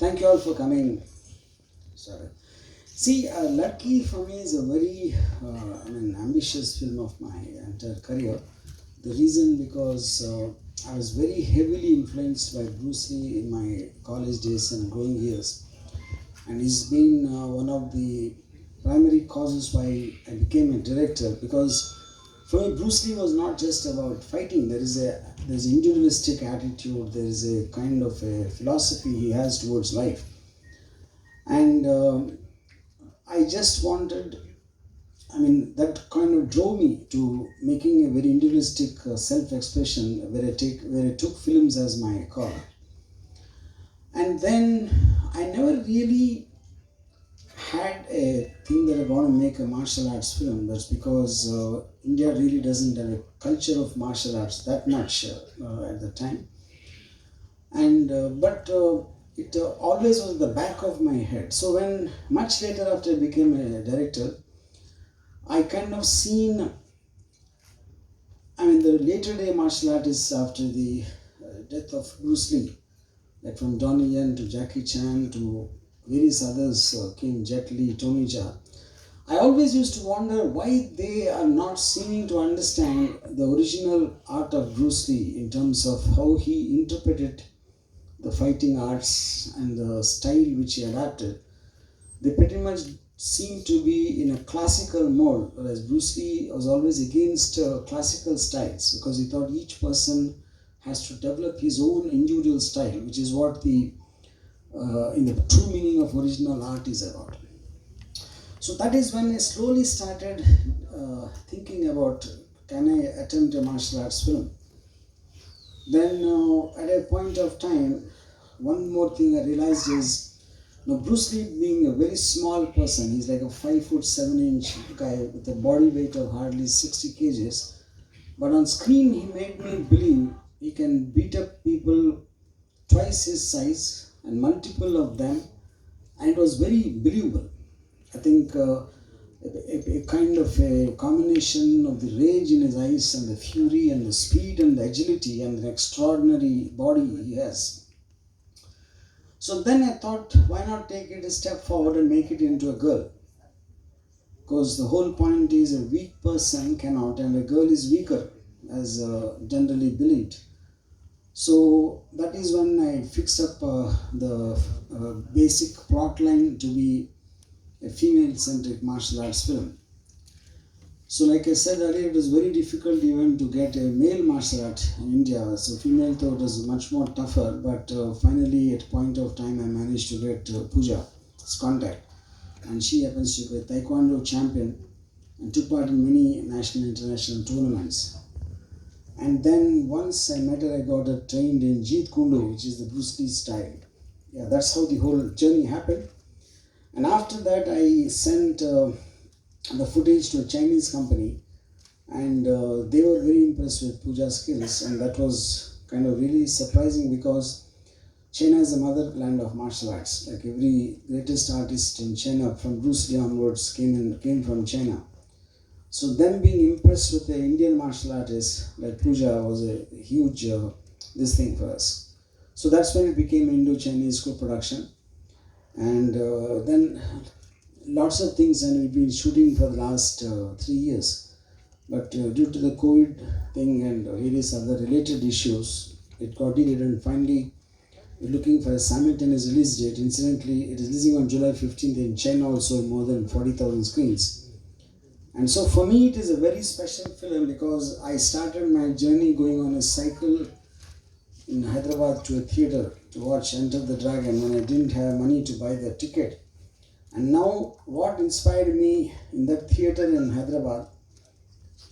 Thank you all for coming. Sorry. See, Ladki for me is a very, ambitious film of my entire career. The reason because I was very heavily influenced by Bruce Lee in my college days and growing years, and he's been one of the primary causes why I became a director. Because for me, Bruce Lee was not just about fighting. There's an individualistic attitude. There is a kind of a philosophy he has towards life, and I just wanted, that kind of drove me to making a very individualistic self-expression where I took films as my car. And then I never really had a thing that I want to make a martial arts film. That's because India really doesn't have a culture of martial arts that much at the time. And but it always was the back of my head. So when much later after I became a director, I kind of seen, the later day martial artists after the death of Bruce Lee, like from Donnie Yen to Jackie Chan to various others came, Jet Li, Tony Jaa. I always used to wonder why they are not seeming to understand the original art of Bruce Lee in terms of how he interpreted the fighting arts and the style which he adapted. They pretty much seem to be in a classical mode, whereas Bruce Lee was always against classical styles because he thought each person has to develop his own individual style, which is what the in the true meaning of original art is about. So that is when I slowly started thinking about, can I attempt a martial arts film? Then at a point of time, one more thing I realized is, Bruce Lee being a very small person, he's like a 5'7" guy with a body weight of hardly 60 kgs. But on screen, he made me believe he can beat up people twice his size and multiple of them, and it was very believable. I think a kind of a combination of the rage in his eyes and the fury and the speed and the agility and the extraordinary body he has. So then I thought, why not take it a step forward and make it into a girl? Because the whole point is a weak person cannot, and a girl is weaker, as generally believed. So that is when I fixed up the basic plot line to be a female-centric martial arts film. So like I said earlier, it was very difficult even to get a male martial art in India. So female though it was much more tougher, but finally at a point of time I managed to get Pooja's contact. And she happens to be a Taekwondo champion and took part in many national and international tournaments. And then once I met her, I got her trained in Jeet Kune Do, which is the Bruce Lee style. Yeah, that's how the whole journey happened. And after that, I sent the footage to a Chinese company, and they were very impressed with Pooja's skills, and that was kind of really surprising because China is the motherland of martial arts. Like every greatest artist in China, from Bruce Lee onwards, came from China. So them being impressed with the Indian martial artist like Pooja was a huge this thing for us. So that's when it became Indo-Chinese co-production. And then lots of things, and we've been shooting for the last 3 years. But due to the COVID thing and various other related issues, it got delayed, and finally we're looking for a simultaneous release date. Incidentally, it is releasing on July 15th in China also, more than 40,000 screens. And so for me it is a very special film because I started my journey going on a cycle in Hyderabad to a theatre to watch Enter the Dragon when I didn't have money to buy the ticket. And now what inspired me in that theatre in Hyderabad,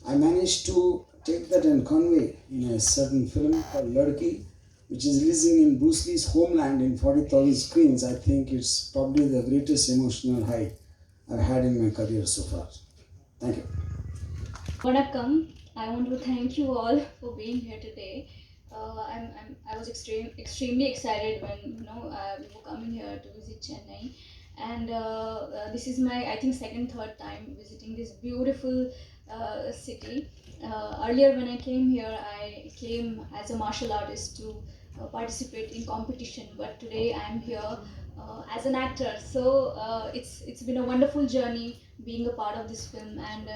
I managed to take that and convey in a certain film called Ladki, which is releasing in Bruce Lee's homeland in 40,000 screens. I think it's probably the greatest emotional high I've had in my career so far. Thank you. Vanakkam. I want to thank you all for being here today. I was extremely excited when we were coming here to visit Chennai, and this is my, I think, second third time visiting this beautiful city. Earlier when I came here, I came as a martial artist to participate in competition, but today I'm here as an actor. So it's been a wonderful journey being a part of this film, and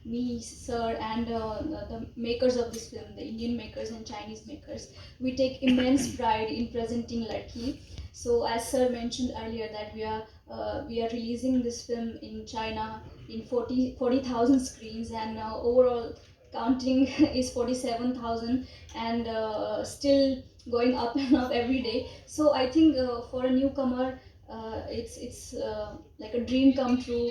me, sir, and the makers of this film, the Indian makers and Chinese makers, we take immense pride in presenting Ladki. So as sir mentioned earlier, that we are releasing this film in China in 40,000 screens, and overall counting is 47,000, and still going up and up every day. So I think for a newcomer, it's like a dream come true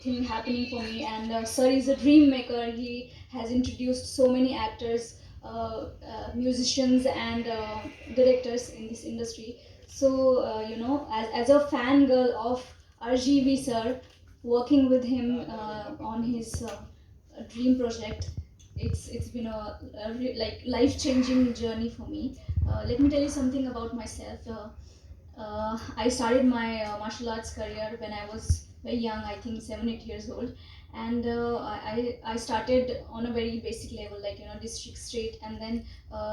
thing happening for me. And sir is a dream maker. He has introduced so many actors, musicians, and directors in this industry. So as a fangirl of RGV sir, working with him on his dream project, it's been like life changing journey for me. Let me tell you something about myself. I started my martial arts career when I was very young, I think 7 8 years old, and I started on a very basic level, like district, state, and then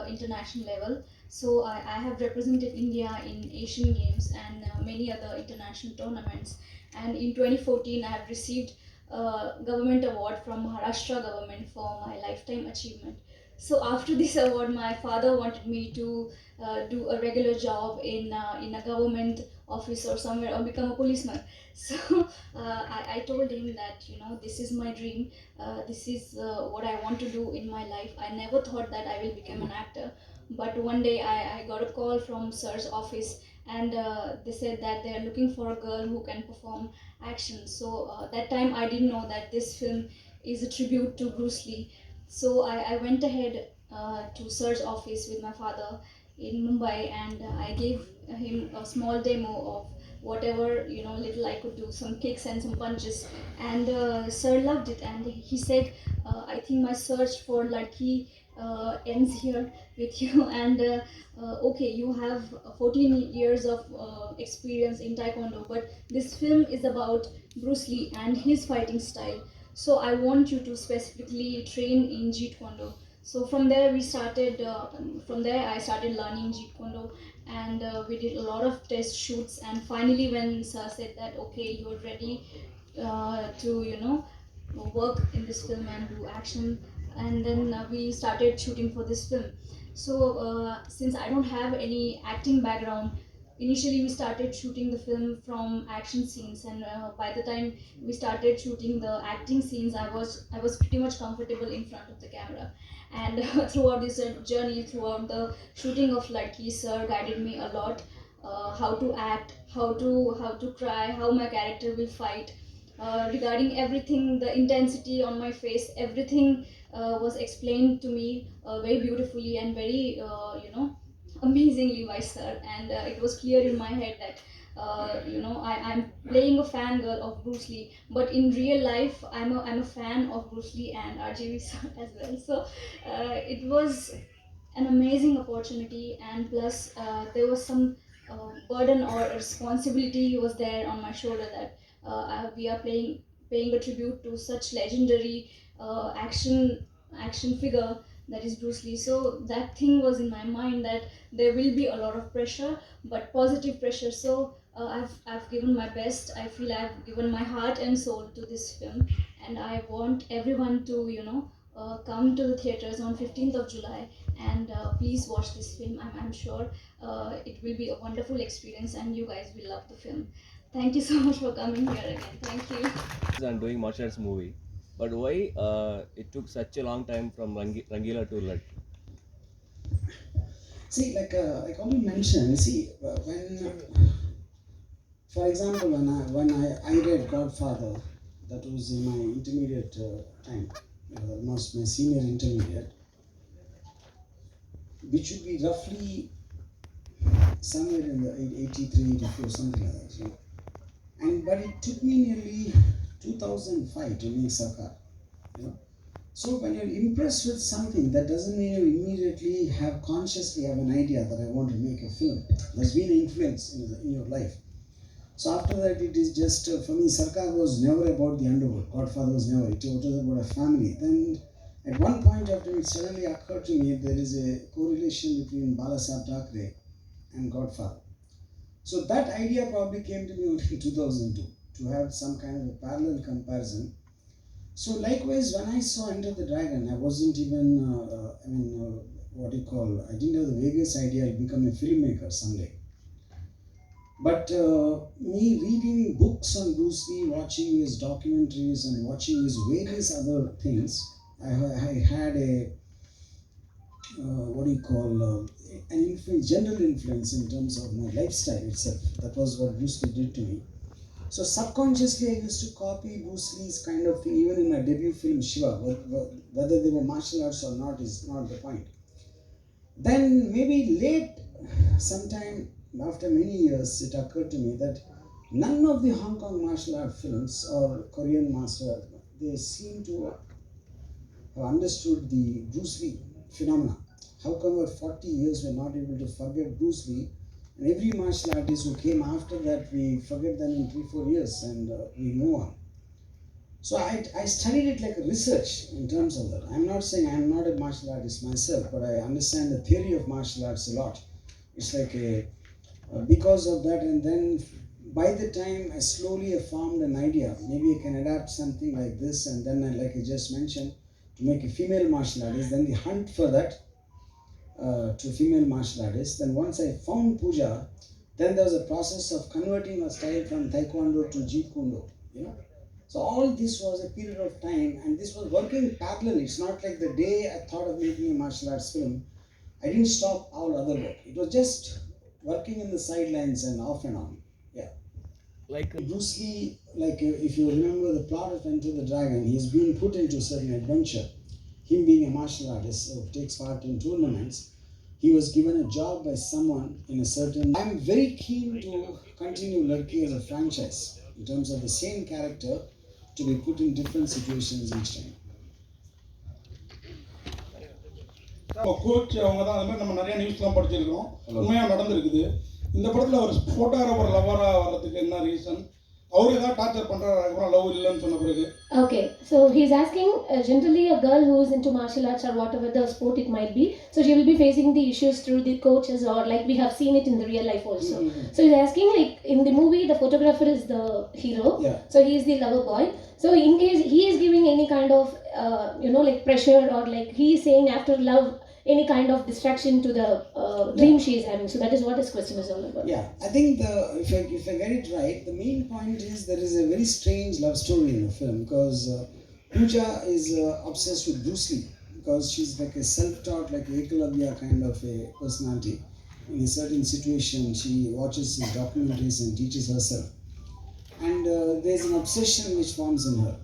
international level. So I have represented India in Asian Games and many other international tournaments. And in 2014, I have received a government award from Maharashtra government for my lifetime achievement. So after this award, my father wanted me to do a regular job in a government office or somewhere, or become a policeman. So I told him that this is my dream. This is what I want to do in my life. I never thought that I will become an actor, but one day I got a call from sir's office, and they said that they are looking for a girl who can perform action. So that time I didn't know that this film is a tribute to Bruce Lee. So I went ahead to sir's office with my father in Mumbai, and I gave him a small demo of whatever little I could do, some kicks and some punches, and sir loved it, and he said, "I think my search for Ladki ends here with you." And okay, you have 14 years of experience in Taekwondo, but this film is about Bruce Lee and his fighting style. So I want you to specifically train in Jeet Kune Do. So from there we started. From there I started learning Jeet Kune Do, and we did a lot of test shoots. And finally, when sir said that okay, you're ready to work in this film and do action, and then we started shooting for this film. So since I don't have any acting background, initially we started shooting the film from action scenes, and by the time we started shooting the acting scenes, I was pretty much comfortable in front of the camera. And throughout this journey, throughout the shooting of Ladki, sir guided me a lot. How to act, how to cry, how my character will fight, regarding everything, the intensity on my face, everything was explained to me very beautifully and very amazingly by sir. And it was clear in my head that I'm playing a fangirl of Bruce Lee, but in real life I'm a fan of Bruce Lee and RGV sir as well. So it was an amazing opportunity, and plus there was some burden or responsibility was there on my shoulder, that we are paying a tribute to such legendary action figure, that is Bruce Lee. So that thing was in my mind, that there will be a lot of pressure, but positive pressure. So I've given my best. I feel I've given my heart and soul to this film, and I want everyone to come to the theaters on 15th of July, and please watch this film. I'm sure it will be a wonderful experience, and you guys will love the film. Thank you so much for coming here again. Thank you. And doing martial arts movie, but why it took such a long time from Rangila to Lat? See, like already mentioned, see, when, for example, when I read Godfather, that was in my intermediate time, almost my senior intermediate, which would be roughly somewhere in the 83, 84, something like that. Right? And but it took me nearly 2005 to make Sarkar. You know, so when you're impressed with something, that doesn't mean you immediately consciously have an idea that I want to make a film. There's been an influence in your life. So after that, it is just for me. Sarkar was never about the underworld. Godfather was never. It was about a family. Then At one point of time, it suddenly occurred to me there is a correlation between Balasaheb Thackeray and Godfather. So that idea probably came to me only in 2002 to have some kind of a parallel comparison. So likewise, when I saw Enter the Dragon, I wasn't even, what do you call, I didn't have the vaguest idea I'll become a filmmaker someday. But me reading books on Bruce Lee, watching his documentaries and watching his various other things, I had a, what do you call, an influence, general influence in terms of my lifestyle itself. That was what Bruce Lee did to me. So subconsciously, I used to copy Bruce Lee's kind of thing, even in my debut film Shiva. Whether they were martial arts or not is not the point. Then maybe late, sometime after many years, it occurred to me that none of the Hong Kong martial art films or Korean martial art, they seem to have understood the Bruce Lee phenomena. How come at 40 years we're not able to forget Bruce Lee? And every martial artist who came after that, we forget them in 3-4 years and we move on. So I studied it like a research in terms of that. I'm not saying I'm not a martial artist myself, but I understand the theory of martial arts a lot. It's like a, because of that, and then by the time I slowly have formed an idea, maybe I can adapt something like this, and then like I just mentioned, to make a female martial artist, then the hunt for that to female martial artists. Then once I found puja, then there was a process of converting a style from taekwondo to jeet kune do, you know. So all this was a period of time, and this was working parallel. It's not like the day I thought of making a martial arts film, I didn't stop all other work. It was just working in the sidelines and off and on. Yeah. Like Bruce Lee, like if you remember the plot of Enter the Dragon, he's been put into a certain adventure. Him being a martial artist who takes part in tournaments, he was given a job by someone in a certain. I'm very keen to continue Ladki as a franchise in terms of the same character to be put in different situations each time. Coach அவங்க தான் அது மாதிரி நம்ம நிறைய நியூஸ்லாம் படிச்சிருக்கிறோம், உண்மையாக நடந்திருக்குது. இந்த படத்தில் அவர் ஃபோட்டோகிராஃபர் லவராக வர்றதுக்கு என்ன ரீசன்? அவர் ஏதாவது டார்ச்சர் பண்ணுறாரு அதுக்கப்புறம் லவ் இல்லைன்னு சொன்ன பிறகு? Okay, so he's asking generally a girl who is into martial arts or whatever the sport it might be, so she will be facing the issues through the coaches or like we have seen it in the real life also. So he's asking like in the movie the photographer is the hero, so he is the lover boy. So in case he is giving any kind of like pressure or like he is saying after love any kind of distraction to the dream she is having. So that is what this question is all about. Yeah, I think if I get it right, the main point is there is a very strange love story in the film because Pooja is obsessed with Bruce Lee because she's like a self-taught, like Ekalavya kind of a personality. In a certain situation, she watches his documentaries and teaches herself. And there's an obsession which forms in her.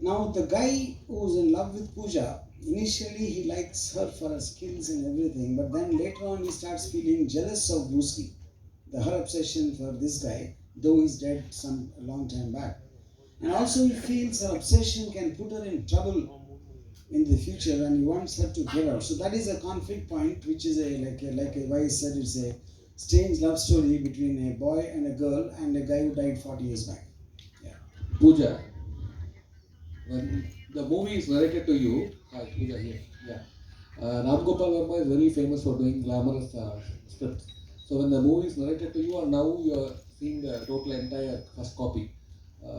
Now, the guy who's in love with Pooja, initially he likes her for her skills and everything, but then later on he starts feeling jealous of Bruce Lee. Her obsession for this guy, though he's dead a long time back. And also he feels her obsession can put her in trouble in the future and he wants her to get out. So that is a conflict point, which is like a wise said, it's a strange love story between a boy and a girl and a guy who died 40 years back. Yeah. Pooja, when the movie is narrated to you, Pooja here, yeah. Ramgopal Varma is very famous for doing glamorous scripts. So when the movie is narrated to you, and now you are seeing the total entire first copy,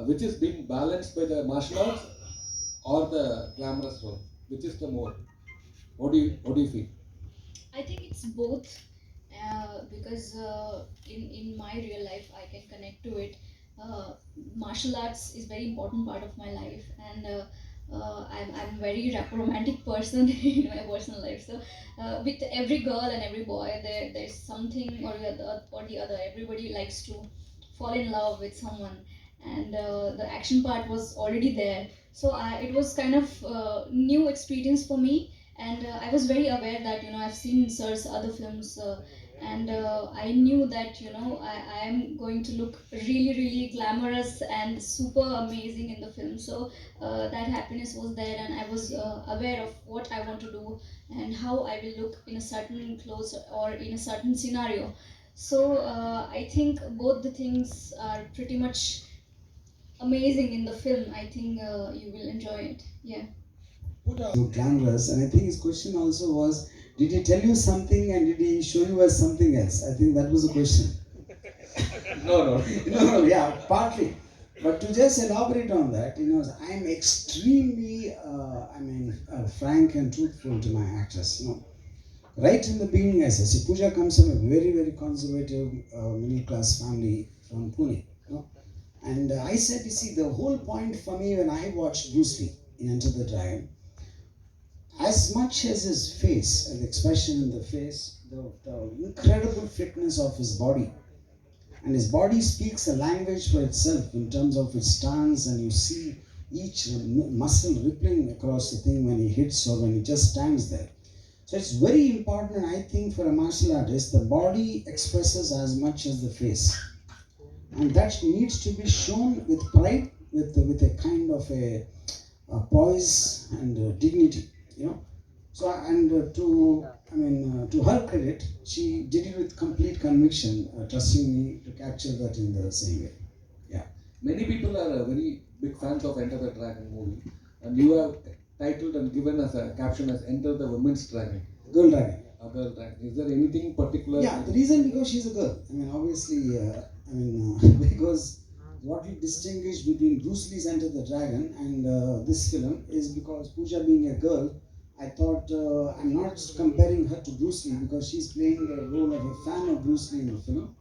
which is being balanced by the martial arts or the glamorous role, which is the more? What do you feel? I think it's both because in my real life I can connect to it. Martial arts is very important part of my life, and I'm very romantic person in my personal life. So with every girl and every boy, there's something or the other. Everybody likes to fall in love with someone, and the action part was already there. So it was kind of new experience for me, and I was very aware that I've seen Sir's other films. And I knew that I am going to look really really glamorous and super amazing in the film. So that happiness was there, and I was aware of what I want to do and how I will look in a certain clothes or in a certain scenario. So I think both the things are pretty much amazing in the film. I think you will enjoy it. Yeah. Glamorous, and I think his question also was, did he tell you something and did he show you as something else? I think that was the question. No. No, yeah, partly. But to just elaborate on that, I am extremely, frank and truthful to my actors. Right in the beginning, I said, see, Pooja comes from a very, very conservative middle-class family from Pune. And I said, you see, the whole point for me when I watched Bruce Lee in Enter the Dragon, as much as his face, the expression in the face, the incredible fitness of his body, and his body speaks a language for itself in terms of its stance, and you see each muscle rippling across the thing when he hits or when he just stands there. So it's very important, I think, for a martial artist, the body expresses as much as the face. And that needs to be shown with pride, with a kind of a poise and dignity, So, and to her credit, she did it with complete conviction, trusting me to capture that in the same way. Yeah. Many people are very big fans of Enter the Dragon movie, and you have titled and given as a caption as Enter the Women's Dragon. Girl dragon. A girl dragon. Is there anything particular? Yeah, the reason because she's a girl. Obviously, because what we distinguish between Bruce Lee's Enter the Dragon and this film is because Pooja being a girl, I thought I'm not comparing her to Bruce Lee because she's playing the role of a fan of Bruce Lee in the film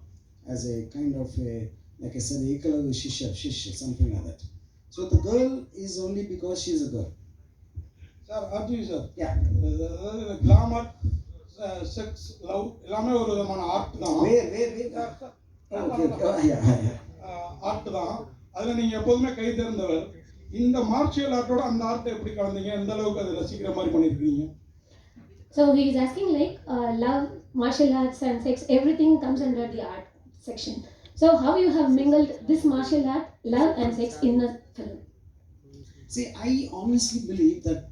as a kind of a, like I said, Ekalavi Shishya, something like that. So the girl is only because she's a girl. Sir, Arjun sir. Yeah. Glamour, sex, love, எல்லாமே ஒரு விதமான art தான். Art தான். அதில் நீங்கள் எப்போதுமே கை தேர்ந்தவர். இந்த martial ஆர்ட்டோட அந்த ஆர்ட்டை எப்படி கலந்தீங்க, எந்த அளவுக்கு அதை ரசிக்கிற மாதிரி பண்ணியிருக்கீங்க? So he is asking like love, martial arts and sex, everything comes under the art section. So how you have mingled this martial art, love and sex in a film? See, I honestly believe that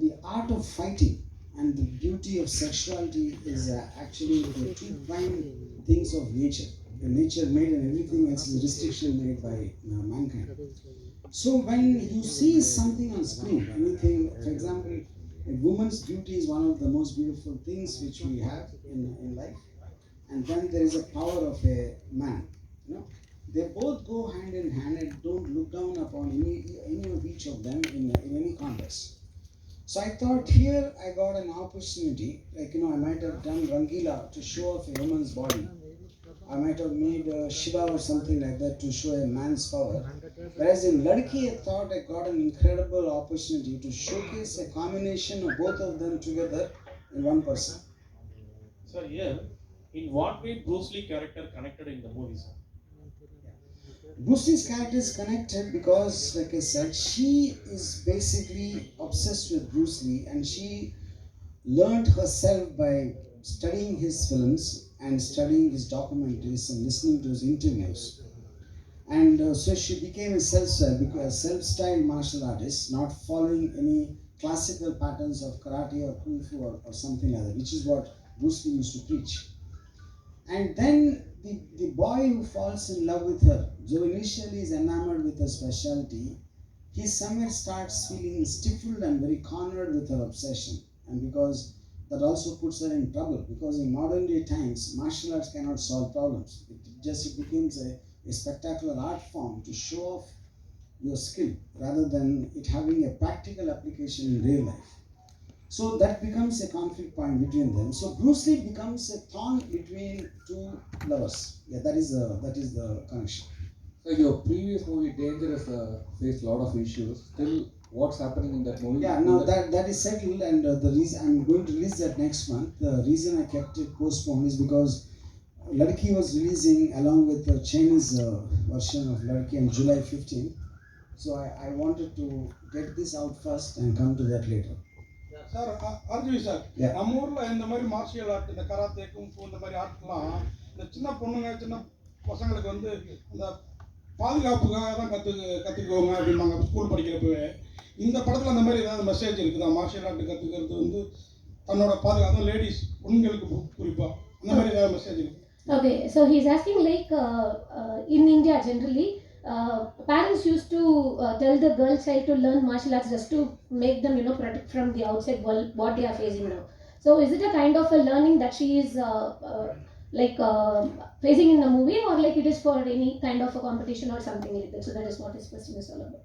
the art of fighting and the beauty of sexuality is actually the two prime things of nature. The nature made and everything else is a restriction made by mankind. So when you see something on screen, anything, for example, a woman's beauty is one of the most beautiful things which we have in life. And then there is a power of a man. They both go hand in hand and don't look down upon any of each of them in any context. So I thought here I got an opportunity, like I might have done Rangila to show off a woman's body. I might have made Shiva or something like that to show a man's power. Whereas in Ladki, I thought I got an incredible opportunity to showcase a combination of both of them together in one person. Sir, here, in what way Bruce Lee character connected in the movie, sir? Bruce Lee's character is connected because, like I said, she is basically obsessed with Bruce Lee and she learned herself by studying his films and studying his documentaries and listening to his interviews. And so she became a self-styled martial artist, not following any classical patterns of karate or kung fu or something like that, which is what Bruce Lee used to preach. And then the boy who falls in love with her, so initially is enamored with her specialty, he somewhere starts feeling stifled and very cornered with her obsession. And because that also puts her in trouble, because in modern day times, martial arts cannot solve problems. It becomes a spectacular art form to show off your skill rather than it having a practical application in real life. So that becomes a conflict point between them. So Bruce Lee becomes a thorn between two lovers. Yeah, that is the connection. So your previous movie Dangerous faced a lot of issues. Still, what's happening in that movie? Yeah, now that is settled, and the reason I'm going to release that next month. The reason I kept it postponed is because Ladki was releasing along with the Chinese version of Ladki on July 15th. So I wanted to get this out first and come to that later. Sir Arjun sir, நம்ம ஊரில் இந்த மாதிரி martial art, இந்த karate kung fu இந்த மாதிரி ஆர்ட்லாம் இந்த சின்ன பொண்ணுங்க சின்ன பசங்களுக்கு வந்து அந்த பாதுகாப்புக்காக தான் கற்றுக்குவோங்க அப்படிம்பாங்க ஸ்கூல் படிக்கிறப்பவே. இந்த படத்தில் அந்த மாதிரி ஏதாவது மெசேஜ் இருக்குதா? மார்ஷியல் ஆர்ட் கற்றுக்கிறது வந்து தன்னோட பாதுகாப்பு, லேடிஸ் பெண்களுக்கு குறிப்பாக அந்த மாதிரி ஏதாவது மெசேஜ் இருக்கு? Okay, so he's asking like in India generally parents used to tell the girl child to learn martial arts just to make them, protect from the outside world what they are facing now. So is it a kind of a learning that she is like facing in the movie, or like it is for any kind of a competition or something like that? So that is what this question is all about.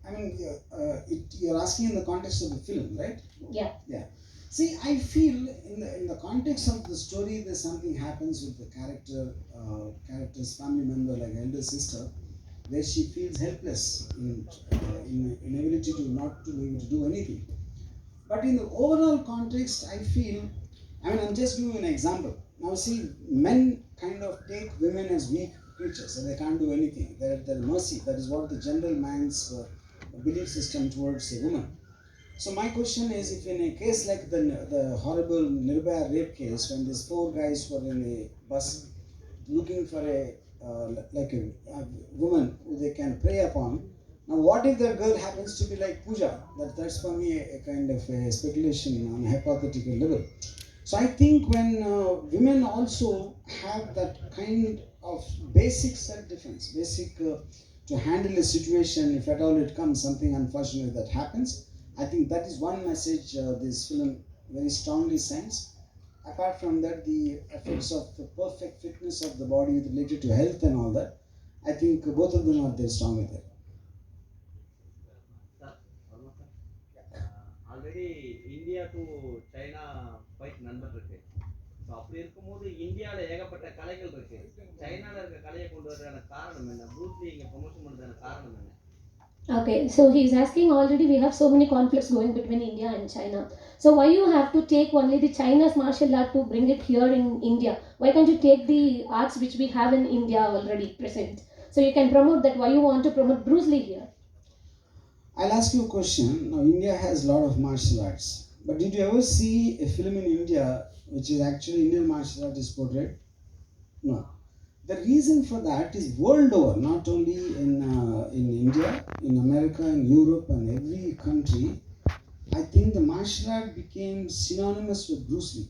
I mean, you're asking in the context of the film, right? Yeah. Yeah. See, I feel in the context of the story, there's something happens with the character's family member, like elder sister, where she feels helpless in inability to not to be able to do anything. But in the overall context, I feel, I mean, I'm just giving you an example. Now, see, men kind of take women as weak creatures, and they can't do anything. They're mercy. That is what the general man's belief system towards a woman. So my question is, if in a case like the horrible Nirbhaya rape case, when these four guys were in a bus looking for a woman who they can prey upon. Now, what if that girl happens to be like Pooja? That's for me a kind of a speculation on a hypothetical level. So I think when women also have that kind of basic self-defense, basic to handle a situation, if at all it comes something unfortunate that happens, I think that is one message this film very strongly sends. Apart from that, the effects of the perfect fitness of the body related to health and all that, I think both of them are there strongly there. Already India to China fight நடந்துட்டு இருக்கு. So அப்படி இருக்கும்போது இந்தியாவில் ஏகப்பட்ட கலைகள் இருக்கு. சைனாவில் இருக்க கலையை கொண்டு வரதுக்கான காரணம் என்ன? ப்ரூஸ்லி இங்கே ப்ரொமோஷன் பண்ணுறதுக்கான காரணம் என்ன? Okay, so he's asking, already we have so many conflicts going between India and China. So why you have to take only the China's martial art to bring it here in India? Why can't you take the arts which we have in India already present? So you can promote that. Why you want to promote Bruce Lee here? I'll ask you a question. Now, India has a lot of martial arts, but did you ever see a film in India which is actually Indian martial art is portrayed? No. The reason for that is world over, not only in India, in America, in Europe, and every country. I think the martial art became synonymous with Bruce Lee.